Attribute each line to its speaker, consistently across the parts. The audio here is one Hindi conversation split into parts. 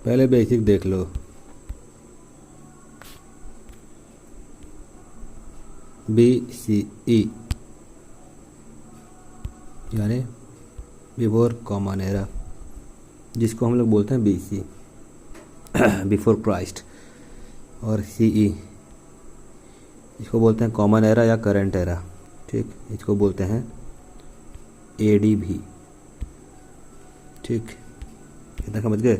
Speaker 1: पहले बेसिक देख लो। BCE यानी बिफोर कॉमन एरा, जिसको हम लोग बोलते हैं BC बिफोर क्राइस्ट, और CE इसको बोलते हैं कॉमन एरा या करंट एरा। ठीक, इसको बोलते हैं AD भी। ठीक, इतना समझ गए।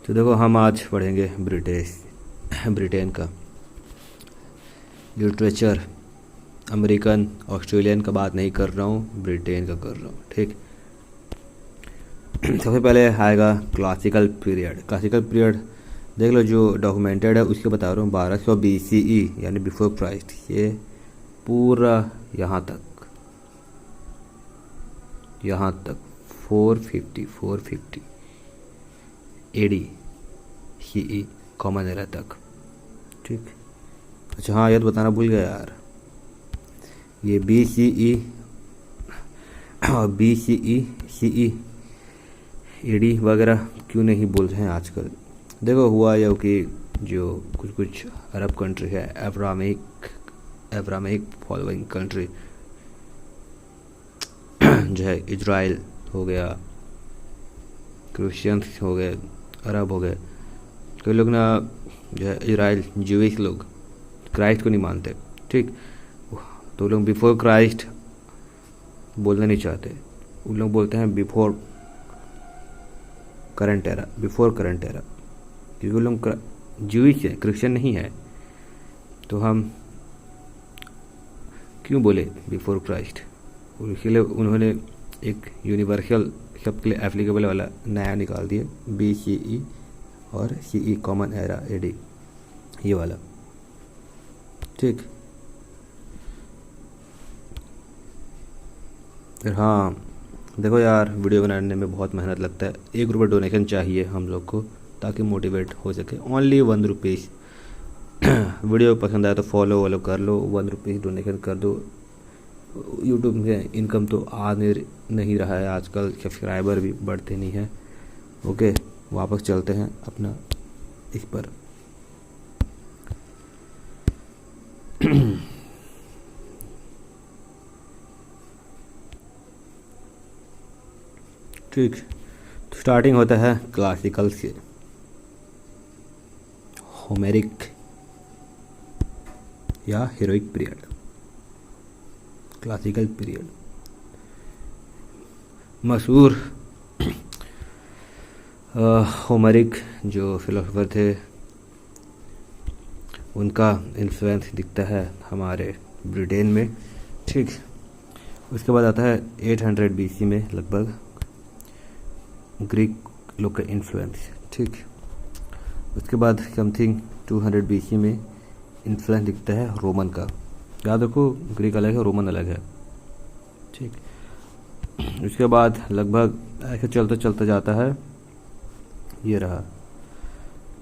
Speaker 1: तो देखो हम आज पढ़ेंगे ब्रिटेन का लिटरेचर। अमेरिकन ऑस्ट्रेलियन का बात नहीं कर रहा हूँ, ब्रिटेन का कर रहा हूँ। ठीक, सबसे पहले आएगा क्लासिकल पीरियड। क्लासिकल पीरियड देख लो, जो डॉक्यूमेंटेड है उसके बता रहा हूँ। 1200 BCE यानी बिफोर क्राइस्ट, ये पूरा यहाँ तक 450 AD CE कॉमन एरा तक। ठीक, अच्छा हाँ, याद बताना भूल गया यार, ये BCE और BCE CE AD वगैरह क्यों नहीं बोलते हैं आजकल। देखो हुआ यह कि जो कुछ अरब कंट्री है, एब्रामिक फॉलोइंग कंट्री जो है, इजराइल हो गया, क्रिश्चियंस हो गए, अरब हो गए, कई लोग ना जो है इजराइल ज्यूइश लोग क्राइस्ट को नहीं मानते। ठीक, तो लोग बिफोर क्राइस्ट बोलना नहीं चाहते, उन लोग बोलते हैं बिफोर करंट एरा, क्योंकि उन लोग ज्यूइश है, क्रिश्चियन नहीं है। तो हम क्यों बोले बिफोर क्राइस्ट, और इसलिए उन्होंने एक यूनिवर्सल सबके लिए एप्लीकेबल वाला नया निकाल दिया, BCE और CE कॉमन एरा AD, ये वाला। ठीक, फिर हाँ देखो यार, वीडियो बनाने में बहुत मेहनत लगता है। ₹1 डोनेशन चाहिए हम लोग को, ताकि मोटिवेट हो सके। ओनली ₹1। वीडियो पसंद आया तो फॉलो कर लो, ₹1 डोनेशन कर दो। यूट्यूब में इनकम तो आ नहीं रहा है आजकल, सब्सक्राइबर भी बढ़ते नहीं हैं। ओके, वापस चलते हैं अपना इस पर। ठीक, तो स्टार्टिंग होता है क्लासिकल से, होमेरिक या हीरोइक पीरियड। क्लासिकल पीरियड मशहूर होमेरिक जो फिलोसोफर थे, उनका इन्फ्लुएंस दिखता है हमारे ब्रिटेन में। ठीक, उसके बाद आता है 800 BC में लगभग ग्रीक लोग का इन्फ्लुएंस। ठीक, उसके बाद समथिंग 200 BC में इन्फ्लुएंस दिखता है रोमन का। याद रखो, ग्रीक अलग है, रोमन अलग है। ठीक, उसके बाद लगभग ऐसे चलते चलते जाता है, ये रहा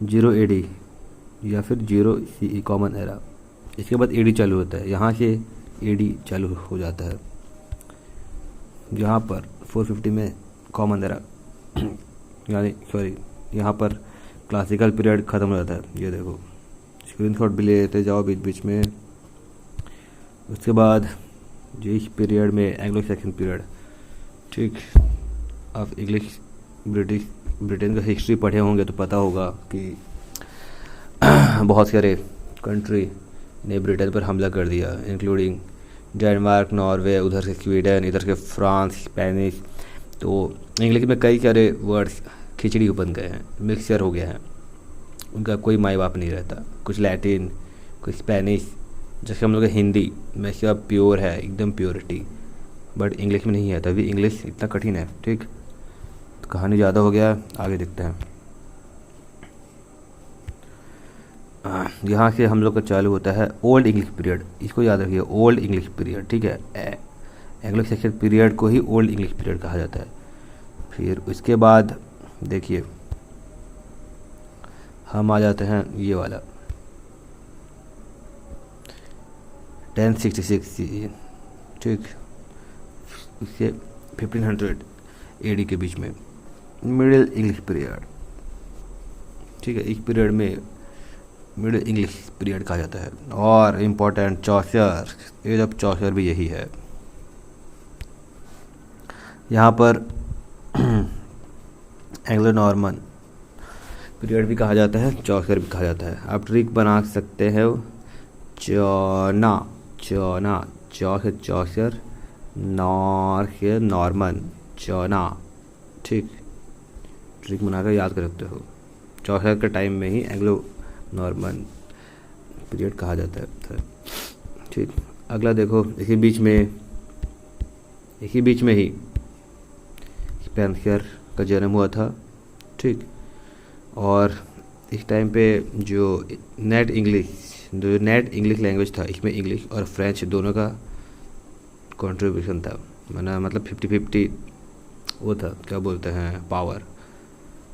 Speaker 1: 0 AD या फिर 0 CE कॉमन एरा। इसके बाद AD चालू होता है, यहाँ से AD चालू हो जाता है, यहाँ पर 450 में कॉमन एरा यानी सॉरी, यहाँ पर क्लासिकल पीरियड ख़त्म हो जाता है। ये देखो, स्क्रीनशॉट भी लेते जाओ बीच बीच में। उसके बाद जो इस पीरियड में एंग्लो सैक्सन पीरियड। ठीक, आप इंग्लिश ब्रिटेन का हिस्ट्री पढ़े होंगे तो पता होगा कि बहुत सारे कंट्री ने ब्रिटेन पर हमला कर दिया, इंक्लूडिंग डेनमार्क, नॉर्वे, उधर से स्वीडन, इधर से फ्रांस, स्पेनिश। तो इंग्लिश में कई सारे वर्ड्स खिचड़ी बन गए हैं, मिक्सचर हो गया है, उनका कोई माई बाप नहीं रहता। कुछ लैटिन, कुछ स्पेनिश, जैसे हम लोग हिंदी में सब प्योर है, एकदम प्योरिटी, बट इंग्लिश में नहीं है, तभी इंग्लिश इतना कठिन है। ठीक, तो कहानी ज़्यादा हो गया, आगे देखते हैं। यहाँ से हम लोग का चालू होता है ओल्ड इंग्लिश पीरियड। इसको याद रखिए, ओल्ड इंग्लिश पीरियड। ठीक है, एंग्लो सैक्सन पीरियड को ही ओल्ड इंग्लिश पीरियड कहा जाता है। फिर उसके बाद देखिए हम आ जाते हैं ये वाला 1066 CE। ठीक, उससे 1500 AD के बीच में मिडिल इंग्लिश पीरियड। ठीक है, इस पीरियड में मिडिल इंग्लिश पीरियड कहा जाता है। और important Chaucer, age of Chaucer भी यही है। यहाँ पर एंग्लो नॉर्मन पीरियड भी कहा जाता है, चौसर भी कहा जाता है। आप ट्रिक बना सकते हो, चौना चौना, चौ से चौसर, नॉर से नॉर्मन, चौना। ठीक, ट्रिक बनाकर याद कर सकते हो। चौसर के टाइम में ही एंग्लो नॉर्मन पीरियड कहा जाता है। ठीक, अगला देखो, इसी बीच में ही स्पेंसर का जन्म हुआ था। ठीक, और इस टाइम पे जो नेट इंग्लिश लैंग्वेज था, इसमें इंग्लिश और फ्रेंच दोनों का कंट्रीब्यूशन था। मतलब 50-50 वो था, क्या बोलते हैं, पावर।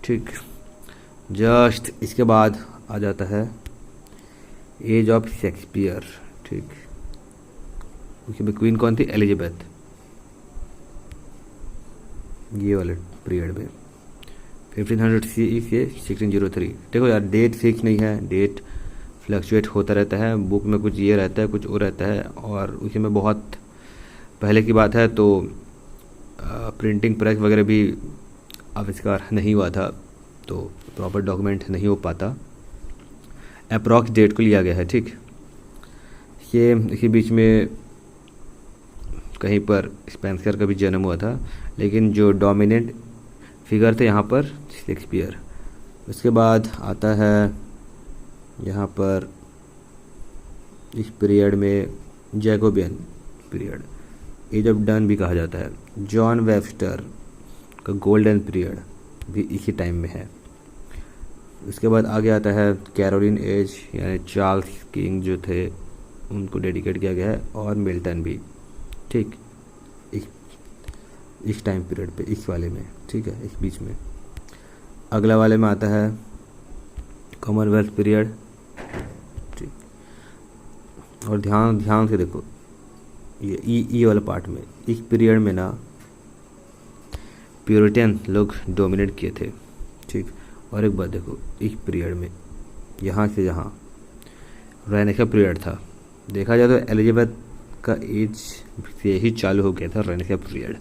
Speaker 1: ठीक, जस्ट इसके बाद आ जाता है एज ऑफ शेक्सपियर। ठीक, उसमें क्वीन कौन थी, एलिजाबेथ। ये वाले पीरियड में 1500 CE से 1603। देखो यार, डेट फिक्स नहीं है, डेट फ्लक्चुएट होता रहता है। बुक में कुछ ये रहता है, कुछ वो रहता है, और उसी में बहुत पहले की बात है, तो प्रिंटिंग प्रेस वगैरह भी आविष्कार नहीं हुआ था, तो प्रॉपर डॉक्यूमेंट नहीं हो पाता। अप्रॉक्स डेट को लिया गया है। ठीक, ये इसी बीच में कहीं पर स्पेंसर का भी जन्म हुआ था, लेकिन जो डोमिनेंट फिगर थे यहाँ पर शेक्सपियर। उसके बाद आता है यहाँ पर इस पीरियड में Jacobean period, age of Donne भी कहा जाता है। जॉन वेबस्टर का गोल्डन पीरियड भी इसी टाइम में है। उसके बाद आगे आता है कैरोलिन एज, यानी चार्ल्स किंग जो थे उनको डेडिकेट किया गया है, और मिल्टन भी। ठीक, इस टाइम पीरियड पे, इस वाले में। ठीक है, इस बीच में अगला वाले में आता है कॉमनवेल्थ पीरियड। ठीक, और ध्यान से देखो, ये ई वाला पार्ट में, इस पीरियड में ना प्यूरिटन लोग डोमिनेट किए थे। ठीक, और एक बात देखो, इस पीरियड में यहाँ से जहाँ रहने का पीरियड था, देखा जाए तो एलिजाबेथ का एज से ही चालू हो गया था रहने का पीरियड।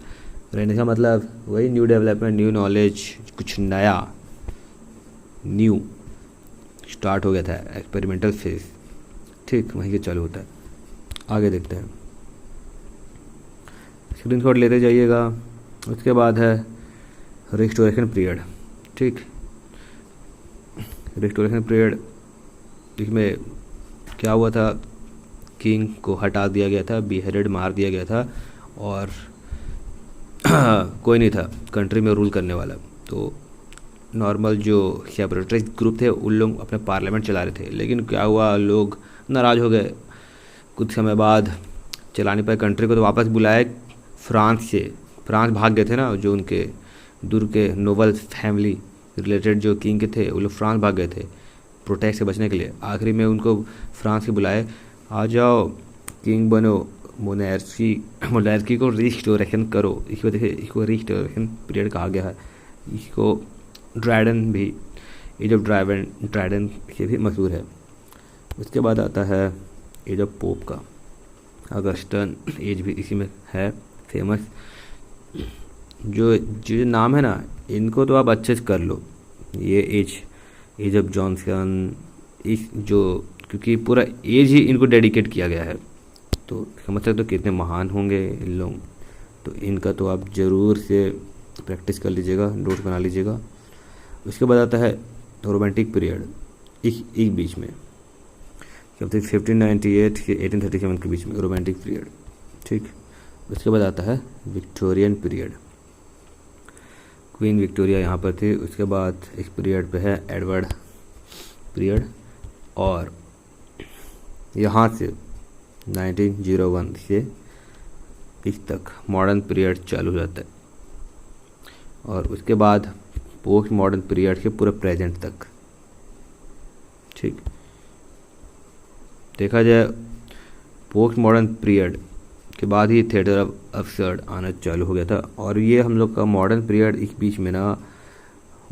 Speaker 1: रहने का मतलब वही न्यू डेवलपमेंट, न्यू नॉलेज, कुछ नया न्यू स्टार्ट हो गया था, एक्सपेरिमेंटल फेज। ठीक, वहीं से चालू होता है। आगे देखते हैं, स्क्रीनशॉट लेते जाइएगा। उसके बाद है रिस्टोरेशन पीरियड। ठीक, रिस्टोरेशन पीरियड, इसमें क्या हुआ था, किंग को हटा दिया गया था, बीहेडेड मार दिया गया था, और कोई नहीं था कंट्री में रूल करने वाला। तो नॉर्मल जो सेपरेटिस्ट ग्रुप थे उन लोग अपने पार्लियामेंट चला रहे थे, लेकिन क्या हुआ, लोग नाराज़ हो गए। कुछ समय बाद चला नहीं पाए कंट्री को, तो वापस बुलाए फ्रांस से। फ्रांस भाग गए थे ना, जो उनके दूर के नोबल फैमिली रिलेटेड जो किंग के थे, वो लोग फ्रांस भाग गए थे प्रोटेस्ट से बचने के लिए। आखिरी में उनको फ्रांस से बुलाए, आ जाओ किंग बनो, मोनार्की को रिस्टोरेशन करो। इस वजह से इसको रिस्टोरेशन पीरियड कहा गया है। इसको ड्रैडन भी, एज ऑफ ड्रैडन से भी मशहूर है। उसके बाद आता है एज ऑफ पोप का, अगस्टन एज भी इसी में है फेमस। जो नाम है ना, इनको तो आप अच्छे से कर लो। ये एज ऑफ जॉनसन, इस जो, क्योंकि पूरा एज ही इनको डेडिकेट किया गया है, तो समझ सकते हो कितने महान होंगे इन लोग। तो इनका तो आप ज़रूर से प्रैक्टिस कर लीजिएगा, नोट बना लीजिएगा। उसके बाद आता है रोमांटिक पीरियड, इस बीच में 1598 से 1837 के बीच में रोमांटिक पीरियड। ठीक, उसके बाद आता है विक्टोरियन पीरियड, क्वीन विक्टोरिया यहाँ पर थी। उसके बाद इस पीरियड पे है एडवर्ड पीरियड, और यहाँ से 1901 से इस तक मॉडर्न पीरियड चालू हो जाता है। और उसके बाद पोस्ट मॉडर्न पीरियड के पूरे प्रेजेंट तक। ठीक, देखा जाए पोस्ट मॉडर्न पीरियड के बाद ही थिएटर ऑफ अब्सर्ड आना चालू हो गया था। और ये हम लोग का मॉडर्न पीरियड इस बीच में ना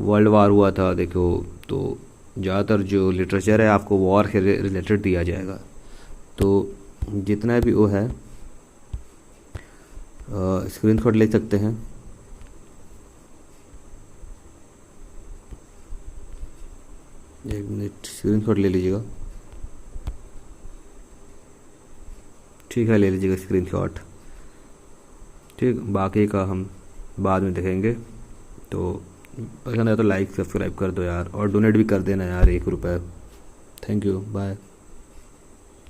Speaker 1: वर्ल्ड वार हुआ था देखो, तो ज़्यादातर जो लिटरेचर है आपको वॉर के रिलेटेड दिया जाएगा। तो जितना भी वो है स्क्रीन शॉट ले सकते हैं। एक मिनट, स्क्रीन शॉट ले लीजिएगा। ठीक है, ले लीजिएगा स्क्रीन शॉट। ठीक, बाकी का हम बाद में देखेंगे। तो पसंद आया तो लाइक सब्सक्राइब कर दो यार, और डोनेट भी कर देना यार, 1 रुपये। Thank you, bye.